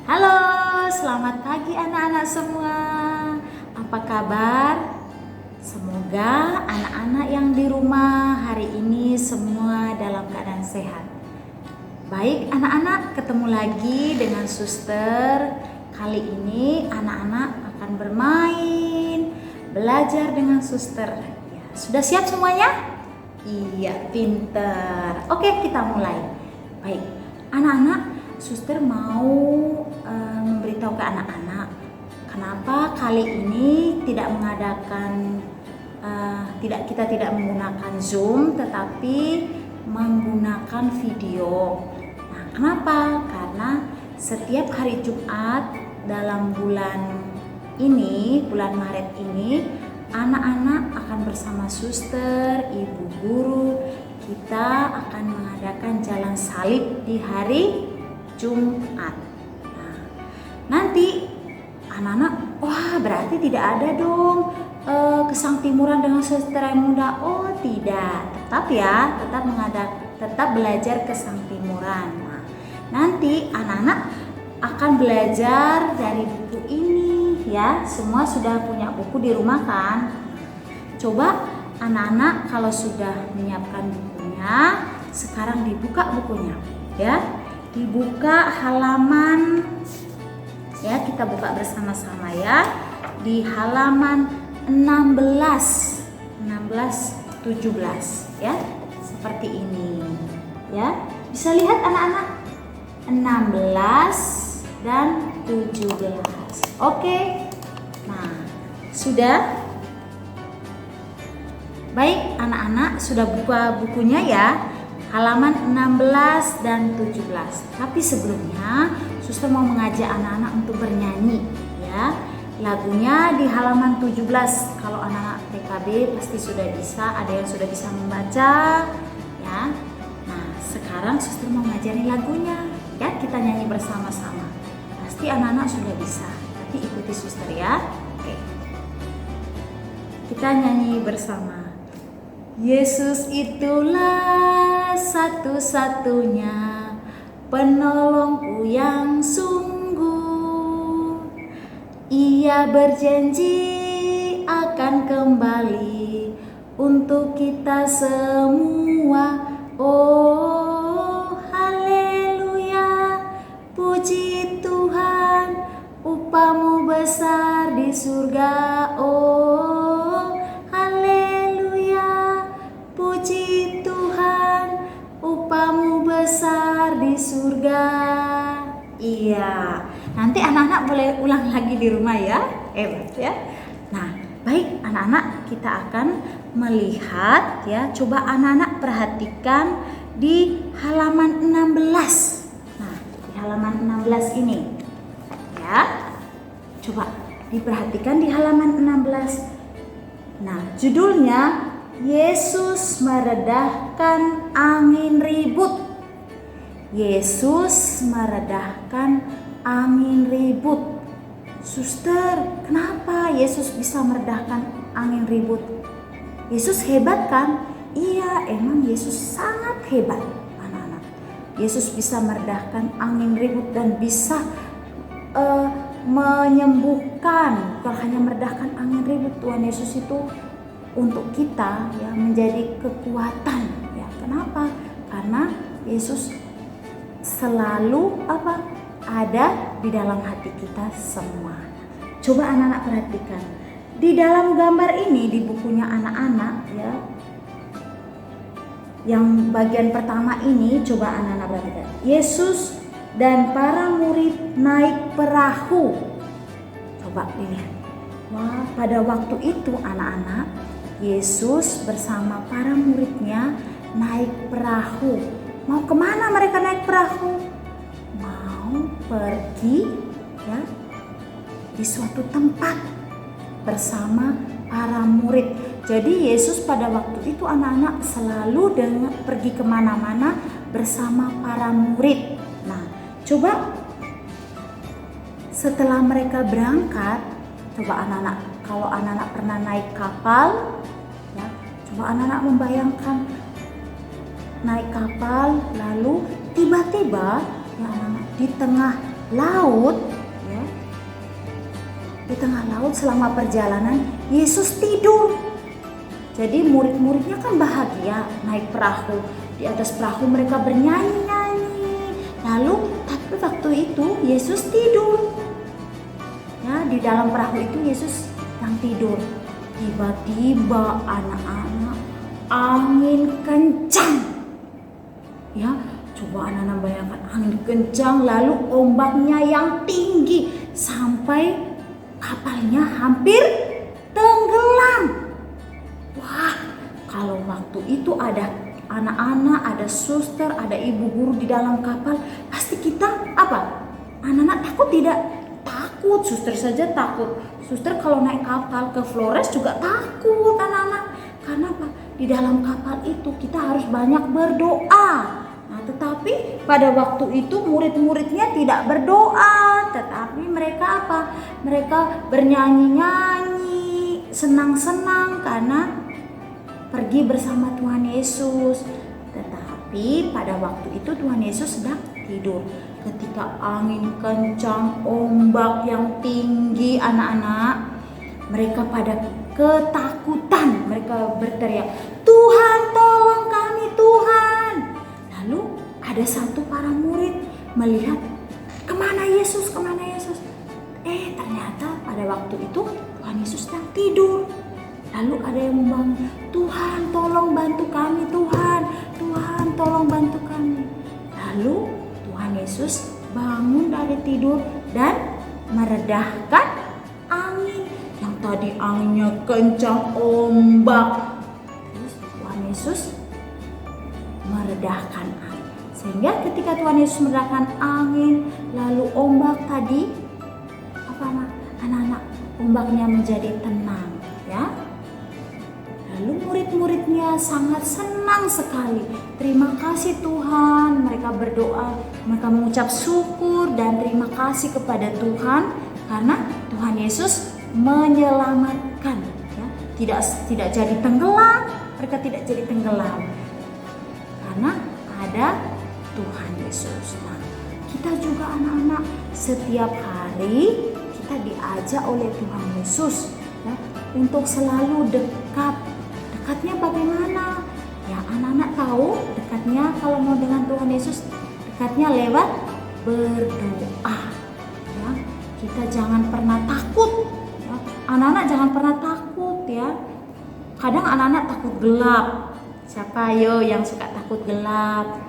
Halo, selamat pagi anak-anak semua. Apa kabar? Semoga anak-anak yang di rumah hari ini semua dalam keadaan sehat. Baik anak-anak, ketemu lagi dengan Suster. Kali ini anak-anak akan bermain, belajar dengan Suster. Ya, sudah siap semuanya? Iya, pinter. Oke, kita mulai. Baik, anak-anak, Suster mau memberitahu ke anak-anak kenapa kali ini tidak mengadakan kita tidak menggunakan Zoom tetapi menggunakan video. Nah, kenapa? Karena setiap hari Jumat dalam bulan ini, bulan Maret ini, anak-anak akan bersama Suster, Ibu Guru, kita akan mengadakan jalan salib di hari Jumat. Nah, nanti anak-anak, wah berarti tidak ada dong kesangtimuran dengan Suster Raimunda. Oh tidak, tetap belajar kesangtimuran. Nah, nanti anak-anak akan belajar dari buku ini ya. Semua sudah punya buku di rumah kan? Coba anak-anak kalau sudah menyiapkan bukunya, sekarang dibuka bukunya ya. Dibuka halaman ya, kita buka bersama-sama ya. Di halaman 16, 17 ya. Seperti ini ya. Bisa lihat anak-anak? 16 dan 17. Oke. Nah, sudah? Baik, anak-anak sudah buka bukunya ya. Halaman 16 dan 17. Tapi sebelumnya Suster mau mengajak anak-anak untuk bernyanyi ya. Lagunya di halaman 17. Kalau anak-anak TKB pasti sudah bisa, ada yang sudah bisa membaca ya. Nah, sekarang Suster mau ngajari lagunya ya, kita nyanyi bersama-sama. Pasti anak-anak sudah bisa. Nanti ikuti Suster ya. Oke. Kita nyanyi bersama. Yesus itulah satu-satunya penolongku yang sungguh. Ia berjanji akan kembali untuk kita semua. Oh haleluya, puji Tuhan, upahmu besar di surga. Oh haleluya, puji Tuhan, upahmu besar di surga. Iya, nanti anak-anak boleh ulang lagi di rumah ya. Hebat ya. Nah, baik anak-anak, kita akan melihat ya. Coba anak-anak perhatikan di halaman 16. Nah, di halaman 16 ini ya. Coba diperhatikan di halaman 16. Nah, judulnya Yesus meredahkan angin ribut. Yesus meredahkan angin ribut. Suster, kenapa Yesus bisa meredahkan angin ribut? Yesus hebat kan? Iya, emang Yesus sangat hebat, anak-anak. Yesus bisa meredahkan angin ribut dan bisa menyembuhkan. Bukan hanya meredahkan angin ribut, Tuhan Yesus itu untuk kita ya menjadi kekuatan ya. Kenapa? Karena Yesus selalu ada di dalam hati kita semua. Coba anak-anak perhatikan di dalam gambar ini di bukunya anak-anak ya. Yang bagian pertama ini coba anak-anak perhatikan. Yesus dan para murid naik perahu. Coba lihat. Wah, pada waktu itu anak-anak, Yesus bersama para muridnya naik perahu. Mau kemana mereka naik perahu? Mau pergi ya di suatu tempat bersama para murid. Jadi Yesus pada waktu itu anak-anak selalu pergi kemana-mana bersama para murid. Nah, coba setelah mereka berangkat, coba anak-anak, kalau anak-anak pernah naik kapal ya, coba anak-anak membayangkan naik kapal lalu tiba-tiba ya anak-anak di tengah laut, ya, di tengah laut selama perjalanan Yesus tidur. Jadi murid-muridnya kan bahagia naik perahu. Di atas perahu mereka bernyanyi-nyanyi. Lalu tapi waktu itu Yesus tidur. Ya, di dalam perahu itu Yesus yang tidur. Tiba-tiba anak-anak angin kencang. Ya, coba anak-anak bayangkan angin kencang lalu ombaknya yang tinggi sampai kapalnya hampir tenggelam. Wah, kalau waktu itu ada anak-anak, ada suster, ada ibu guru di dalam kapal, pasti kita apa? Anak-anak takut tidak? Takut, suster saja takut. Suster kalau naik kapal ke Flores juga takut anak-anak. Karena apa? Di dalam kapal itu kita harus banyak berdoa. Nah, tetapi pada waktu itu murid-muridnya tidak berdoa, tetapi mereka apa? Mereka bernyanyi-nyanyi, senang-senang karena pergi bersama Tuhan Yesus. Tetapi pada waktu itu Tuhan Yesus sedang tidur. Ketika angin kencang, ombak yang tinggi, anak-anak mereka pada ketakutan. Mereka berteriak, "Tuhan, tolong kami, Tuhan!" Lalu ada satu para murid melihat, "Kemana Yesus? Kemana Yesus?" Ternyata pada waktu itu Tuhan Yesus sedang tidur. Lalu ada yang membangun, "Tuhan, tolong bantu kami, Tuhan. Tuhan, tolong bantu kami." Lalu Tuhan Yesus bangun dari tidur dan meredahkan angin. Yang tadi anginnya kencang, ombak. Terus Tuhan Yesus meredahkan angin. Sehingga ketika Tuhan Yesus meredahkan angin, lalu ombak tadi, anak-anak, ombaknya menjadi tenang, ya. Lalu murid-muridnya sangat senang sekali. Terima kasih Tuhan. Mereka berdoa, mereka mengucap syukur dan terima kasih kepada Tuhan karena Tuhan Yesus menyelamatkan. Ya. Tidak jadi tenggelam. Mereka tidak jadi tenggelam karena ada Tuhan Yesus. Nah, kita juga anak-anak setiap hari kita diajak oleh Tuhan Yesus, ya, untuk selalu dekat. Dekatnya bagaimana? Ya, anak-anak tahu dekatnya kalau mau dengan Tuhan Yesus, dekatnya lewat berdoa. Ya, kita jangan pernah takut. Ya. Anak-anak jangan pernah takut, ya. Kadang anak-anak takut gelap. Siapa yang suka takut gelap?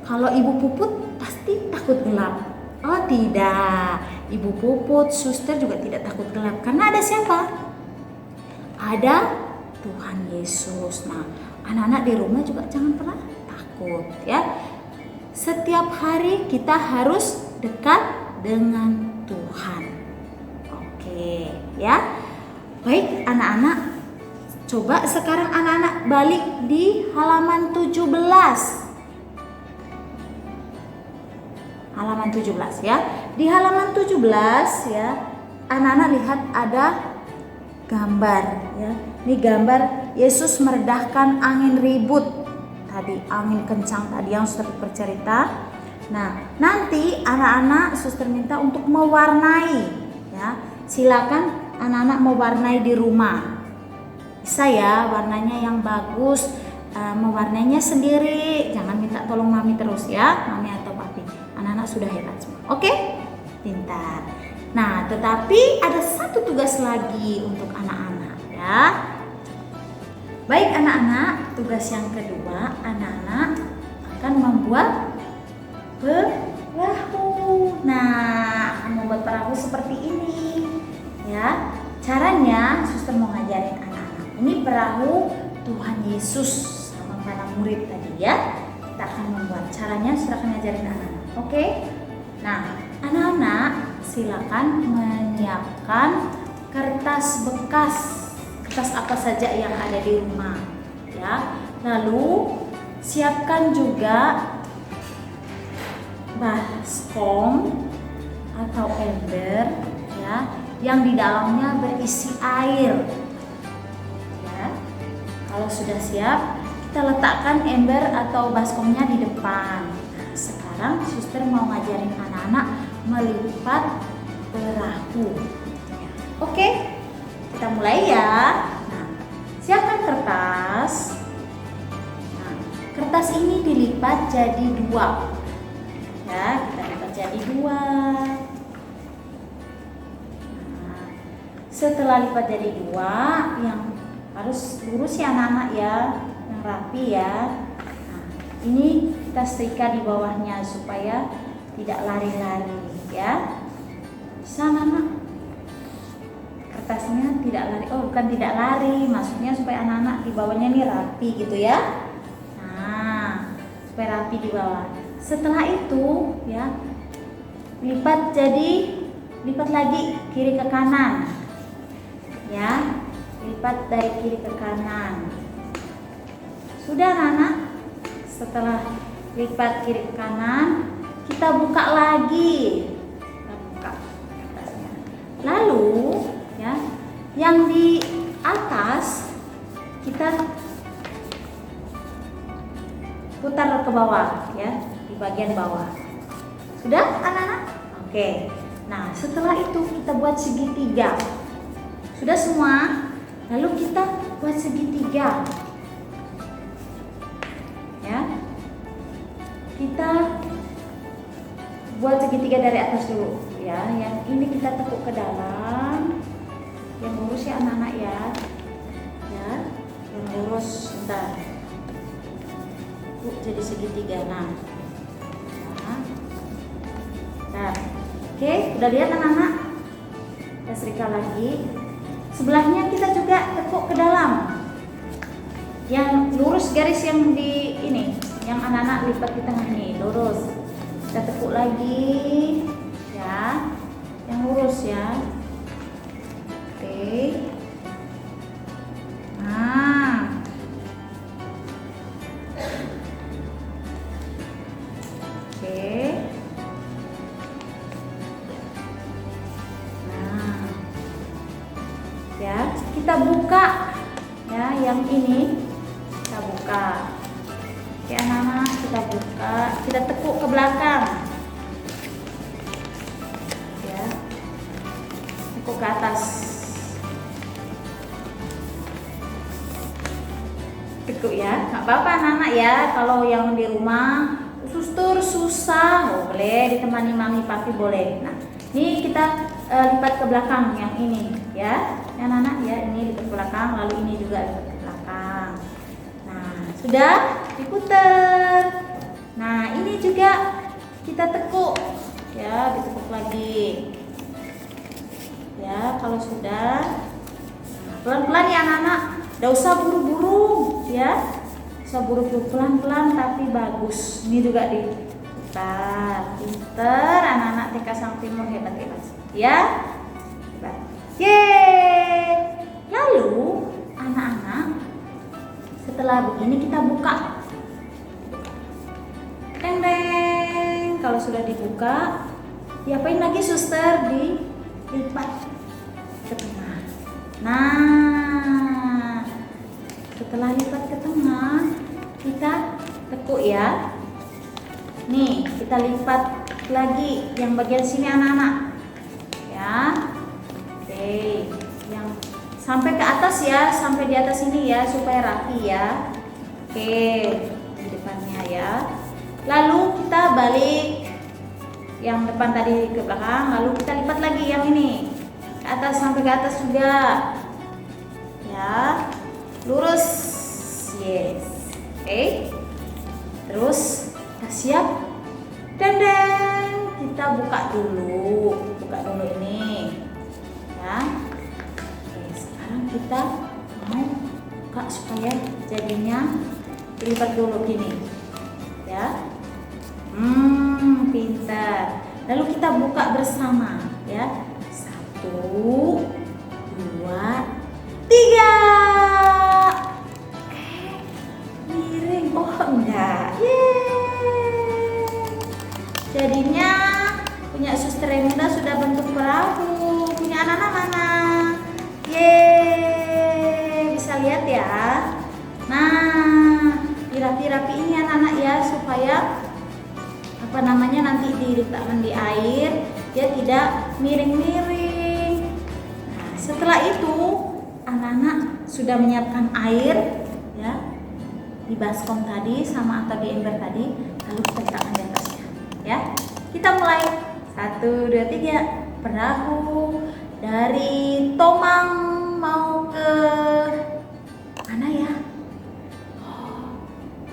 Kalau Ibu Puput pasti takut gelap. Oh tidak, Ibu Puput, suster juga tidak takut gelap. Karena ada siapa? Ada Tuhan Yesus. Nah, anak-anak di rumah juga jangan pernah takut, ya. Setiap hari kita harus dekat dengan Tuhan. Oke, ya. Baik, anak-anak. Coba sekarang anak-anak balik di halaman 17. Halaman 17, ya. Di halaman 17, ya, anak-anak lihat ada gambar, ya. Ini gambar Yesus meredahkan angin ribut tadi, angin kencang tadi yang suster bercerita. Nah, nanti anak-anak suster minta untuk mewarnai, ya. Silakan anak-anak mewarnai di rumah. Bisa ya, warnanya yang bagus, mewarnainya sendiri. Jangan minta tolong mami terus, ya, mami atau papi. Anak-anak sudah hebat semua. Oke? Pintar. Nah, tetapi ada satu tugas lagi untuk anak-anak, ya. Baik anak-anak, tugas yang kedua, anak-anak akan membuat perahu. Nah, akan membuat perahu seperti ini, ya. Caranya, suster mau ngajarin anak-anak. Ini perahu Tuhan Yesus sama para murid tadi, ya. Kita akan membuat. Caranya, suster akan ngajarin anak-anak. Oke? Nah, anak-anak silakan menyiapkan kertas bekas. Kertas apa saja yang ada di rumah, ya. Lalu siapkan juga baskom atau ember, ya, yang di dalamnya berisi air. Ya. Kalau sudah siap, kita letakkan ember atau baskomnya di depan. Nah, sekarang sekarang suster mau ngajarin anak-anak melipat perahu. Oke, kita mulai ya. Nah, siapkan kertas. Nah, kertas ini dilipat jadi 2. Ya, kita lipat jadi 2. Nah, setelah lipat jadi 2, yang harus lurus ya anak-anak ya, yang rapi ya. Nah, ini kita setrika di bawahnya supaya tidak lari-lari ya. Bisa anak-anak? Kertasnya tidak lari. Oh, bukan tidak lari, maksudnya supaya anak-anak di bawahnya ini rapi gitu ya. Nah, supaya rapi di bawah. Setelah itu ya, lipat lagi kiri ke kanan. Ya, lipat dari kiri ke kanan. Sudah anak-anak? Setelah lipat kiri ke kanan, kita buka lagi. Kita buka kertasnya. Lalu ya, yang di atas kita putar ke bawah ya, di bagian bawah. Sudah anak-anak? Oke. Nah, setelah itu kita buat segitiga. Sudah semua? Lalu kita buat segitiga. Ya. Kita buat segitiga dari atas dulu ya. Yang ini kita tekuk ke dalam. Yang lurus ya anak-anak ya. Ya, yang lurus bentar. Jadi segitiga. Nah. Oke, udah lihat anak-anak? Kita setrika lagi. Sebelahnya kita juga tekuk ke dalam. Yang lurus garis yang di ini, yang anak-anak lipat di tengah nih, lurus. Kita tekuk lagi, ya, yang lurus ya. Oke. Nah, oke. Ya, kita buka ya, yang ini kita buka. Oke anak-anak, kita buka, kita tekuk ke belakang ya, tekuk ke atas, tekuk ya. Nggak apa-apa anak-anak ya, kalau yang di rumah suster susah, boleh ditemani mami papi boleh. Nah, ini kita lipat ke belakang yang ini ya, anak-anak ya, ini lipat ke belakang, lalu ini juga lipat ke belakang. Nah, sudah diputer. Nah, ini juga kita tekuk ya, ditekuk lagi ya. Kalau sudah, nah, pelan-pelan ya anak-anak, nggak usah buru-buru ya, usah buru-buru, pelan-pelan tapi bagus. Ini juga diputar. Pinter anak-anak TK Sang Timur, hebat-hebat ya. Hebat. Yeay. Lalu anak-anak, setelah begini kita buka. Teng-teng. Kalau sudah dibuka, diapain lagi suster? Dilipat ke tengah. Nah, setelah lipat ke tengah, kita tekuk ya. Nih, kita lipat lagi yang bagian sini anak-anak ya. Oke, yang sampai ke atas ya, sampai di atas ini ya, supaya rapi ya. Oke, di depannya ya. Lalu kita balik yang depan tadi ke belakang, lalu kita lipat lagi yang ini ke atas, sampai ke atas juga ya, lurus. Yes. Oke, terus kita siap. Dan kita buka dulu ini ya. Oke, sekarang kita mau buka supaya jadinya dilipat dulu gini ya. Pintar. Lalu kita buka bersama ya. 1, 2, 3. Miring. Oh enggak. Yeay. Jadinya punya suster Remina sudah bentuk perahu. Punya anak-anak mana? Yeay. Bisa lihat ya. Nah, dirapi-rapi ini anak-anak ya, supaya nanti diletakkan di air, dia tidak miring-miring. Nah, setelah itu anak-anak sudah menyiapkan air ya di baskom tadi sama atau di ember tadi, lalu kita letakkan di atasnya ya. Kita mulai 1, 2, 3. Perahu dari Tomang mau ke mana ya?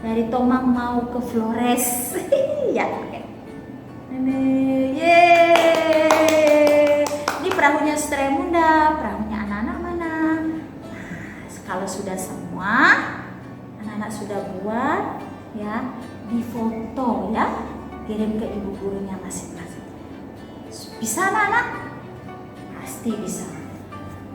Dari Tomang mau ke Flores. Ya, oke. Yeay. Ini perahunya Stremunda, perahunya anak-anak mana? Nah, kalau sudah semua, anak-anak sudah buat ya, difoto ya, kirim ke ibu gurunya masing-masing. Bisa anak-anak? Pasti bisa.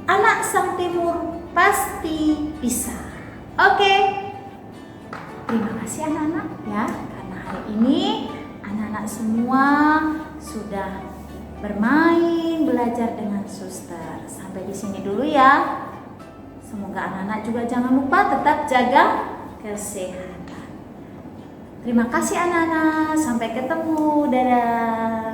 Anak Sang Timur pasti bisa. Oke. Terima kasih anak-anak ya, karena hari ini anak-anak semua sudah bermain, belajar dengan suster. Sampai di sini dulu ya. Semoga anak-anak juga jangan lupa tetap jaga kesehatan. Terima kasih anak-anak, sampai ketemu, dadah.